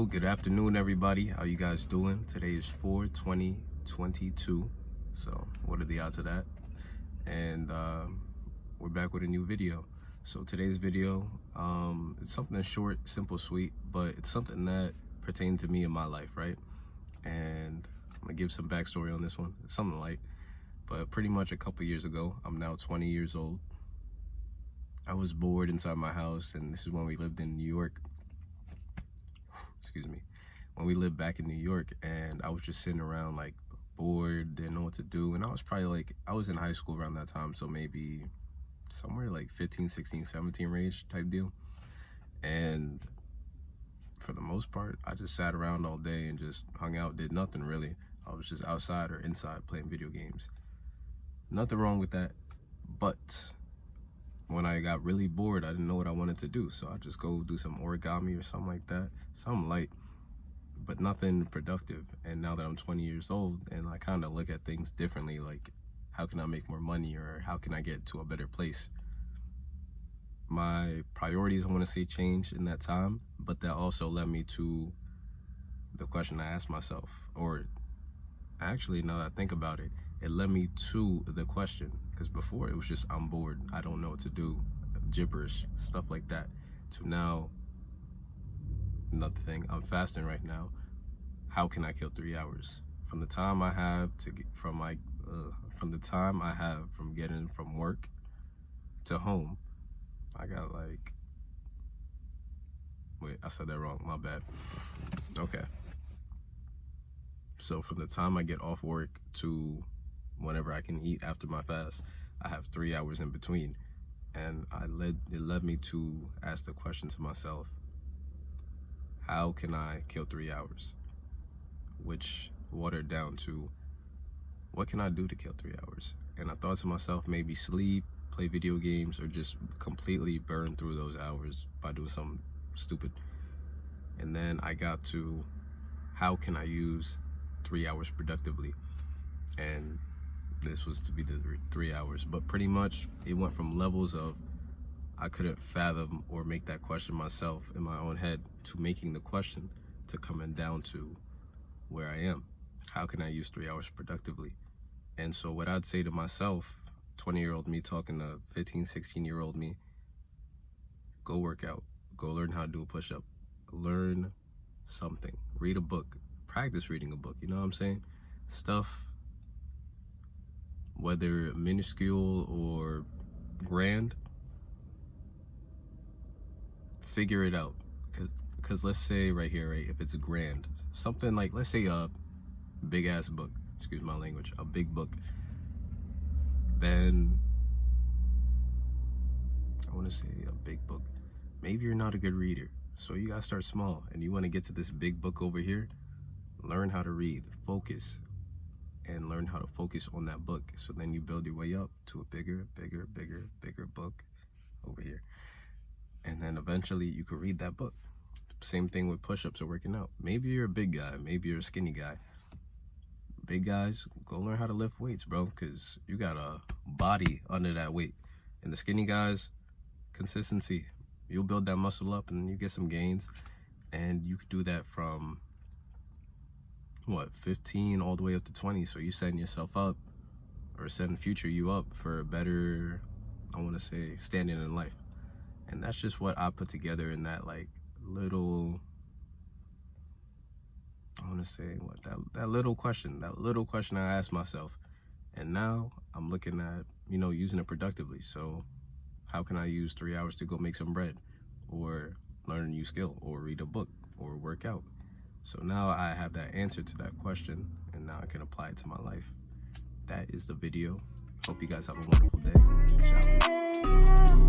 Good afternoon, everybody. How you guys doing? Today is 4/20/22. So what are the odds of that? And we're back with a new video. So today's video, it's something short, simple, sweet, but it's something that pertained to me in my life, right? And I'm gonna give some backstory on this one. It's something light, but pretty much a couple years ago, I'm now 20 years old. I was bored inside my house, and this is when we lived in New York. Excuse me. When we lived back in New York, and I was just sitting around like bored, didn't know what to do. And I was probably like, I was in high school around that time, so maybe somewhere like 15, 16, 17 range type deal. And for the most part, I just sat around all day and just hung out, did nothing really. I was just outside or inside playing video games. Nothing wrong with that, but when I got really bored, I didn't know what I wanted to do, so I just go do some origami or something like that, something light, but nothing productive. And now that I'm 20 years old, and I kind of look at things differently, like how can I make more money, or how can I get to a better place? My priorities, I want to see, change in that time, but that also led me to the question I asked myself, or actually, now that I think about it, it led me to the question, because before it was just, I'm bored, I don't know what to do, gibberish, stuff like that, to now, another thing, I'm fasting right now. How can I kill 3 hours? From the time I have to get from getting from work to home, I got like, wait, I said that wrong, my bad. Okay. So from the time I get off work to whenever I can eat after my fast, I have 3 hours in between. And it led me to ask the question to myself, how can I kill 3 hours? Which watered down to, what can I do to kill 3 hours? And I thought to myself, maybe sleep, play video games, or just completely burn through those hours by doing something stupid. And then I got to, how can I use 3 hours productively? And this was to be the 3 hours, but pretty much it went from levels of I couldn't fathom or make that question myself in my own head, to making the question, to coming down to where I am. How can I use 3 hours productively? And so what I'd say to myself, 20-year-old me talking to 15, 16-year-old me, go work out, go learn how to do a push-up, learn something, read a book, practice reading a book, you know what I'm saying? Stuff, whether minuscule or grand, figure it out. Because let's say right here, right, if it's grand, something like, let's say a big ass book, excuse my language, a big book, then I want to say a big book, maybe you're not a good reader, so you gotta start small, and you want to get to this big book over here. Learn how to read, focus, and learn how to focus on that book. So then you build your way up to a bigger book over here. And then eventually you can read that book. Same thing with push-ups or working out. Maybe you're a big guy, maybe you're a skinny guy. Big guys, go learn how to lift weights, bro, because you got a body under that weight. And the skinny guys, consistency. You'll build that muscle up and you get some gains. And you could do that from 15 all the way up to 20. So you're setting yourself up, or setting future you up for a better, I want to say, standing in life. And that's just what I put together in that like little, I want to say, what, that little question I asked myself. And now I'm looking at, using it productively. So how can I use 3 hours to go make some bread, or learn a new skill, or read a book, or work out? So now I have that answer to that question, and now I can apply it to my life. That is the video. Hope you guys have a wonderful day. Ciao.